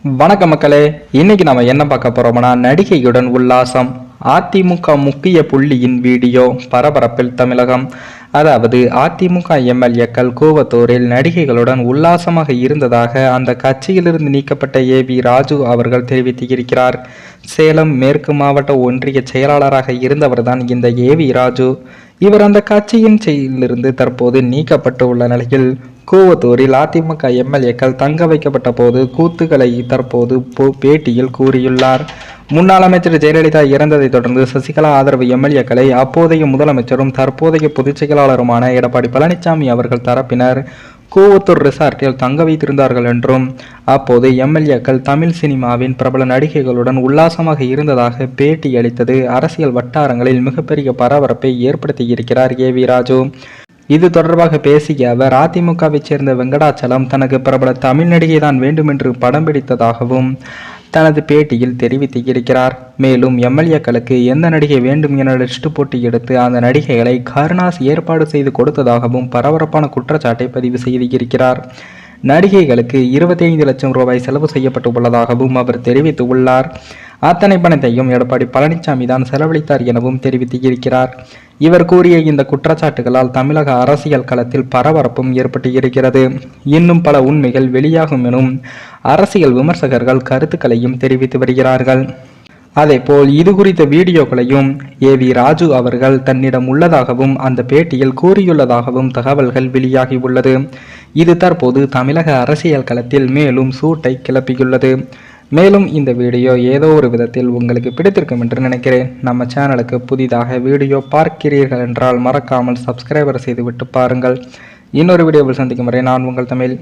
வணக்க மக்களே, இன்னைக்கு நாம என்ன பார்க்க போறோம்னா நடிகையுடன் உல்லாசம். அதிமுக முக்கிய புள்ளியின் வீடியோ பரபரப்பில் தமிழகம். அதாவது அதிமுக எம்எல்ஏக்கள் கூவத்தூரில் நடிகைகளுடன் உல்லாசமாக இருந்ததாக அந்த கட்சியிலிருந்து நீக்கப்பட்ட ஏவி ராஜு அவர்கள் தெரிவித்திருக்கிறார். சேலம் மேற்கு மாவட்ட ஒன்றிய செயலாளராக இருந்தவர்தான் இந்த ஏவி ராஜு. இவர் அந்த கட்சியின் செயலிலிருந்து தற்போது நீக்கப்பட்டு உள்ள நிலையில் கூவத்தூரில் அதிமுக எம்எல்ஏக்கள் தங்க வைக்கப்பட்ட போது கூத்துக்களை தற்போது பேட்டியில் கூறியுள்ளார். முன்னாள் அமைச்சர் ஜெயலலிதா இறந்ததை தொடர்ந்து சசிகலா ஆதரவு எம்எல்ஏக்களை அப்போதைய முதலமைச்சரும் தற்போதைய பொதுச் செயலாளருமான எடப்பாடி பழனிசாமி அவர்கள் தரப்பினர் கூவத்தூர் ரிசார்ட்டில் தங்க வைத்திருந்தார்கள் என்றும் அப்போது எம்எல்ஏக்கள் தமிழ் சினிமாவின் பிரபல நடிகைகளுடன் உல்லாசமாக இருந்ததாக பேட்டி அளித்தது அரசியல் வட்டாரங்களில் மிகப்பெரிய பரபரப்பை ஏற்படுத்தியிருக்கிறார் ஏவி ராஜு. இது தொடர்பாக பேசிய அவர் அதிமுகவை சேர்ந்த வெங்கடாச்சலம் தனக்கு பிரபல தமிழ் நடிகை தான் வேண்டுமென்று படம் பிடித்ததாகவும் தனது பேட்டியில் தெரிவித்திருக்கிறார். மேலும் எம்எல்ஏக்களுக்கு எந்த நடிகை வேண்டும் என லிஸ்ட் போட்டி எடுத்து அந்த நடிகைகளை கருணாஸ் ஏற்பாடு செய்து கொடுத்ததாகவும் பரபரப்பான குற்றச்சாட்டை பதிவு செய்திருக்கிறார். நடிகைகளுக்கு 25 லட்சம் ரூபாய் செலவு செய்யப்பட்டு உள்ளதாகவும் அவர் தெரிவித்து உள்ளார். அத்தனை பணத்தையும் எடப்பாடி பழனிசாமி தான் செலவழித்தார் எனவும் தெரிவித்திருக்கிறார். இவர் கூறிய இந்த குற்றச்சாட்டுகளால் தமிழக அரசியல் களத்தில் பரபரப்பும் ஏற்பட்டு இருக்கிறது. இன்னும் பல உண்மைகள் வெளியாகும் எனும் அரசியல் விமர்சகர்கள் கருத்துக்களையும் தெரிவித்து வருகிறார்கள். அதேபோல் இது குறித்த வீடியோக்களையும் ஏவி ராஜு அவர்கள் தன்னிடம் உள்ளதாகவும் அந்த பேட்டியில் கூறியுள்ளதாகவும் தகவல்கள் வெளியாகி உள்ளது. இது தற்போது தமிழக அரசியல் களத்தில் மேலும் சூட்டை கிளப்பியுள்ளது. மேலும் இந்த வீடியோ ஏதோ ஒரு விதத்தில் உங்களுக்கு பிடித்திருக்கும் என்று நினைக்கிறேன். நம்ம சேனலுக்கு புதிதாக வீடியோ பார்க்கிறீர்கள் என்றால் மறக்காமல் சப்ஸ்கிரைபர் செய்துவிட்டு பாருங்கள். இன்னொரு வீடியோவில் சந்திக்கும் வரை நான் உங்கள் தமிழ்.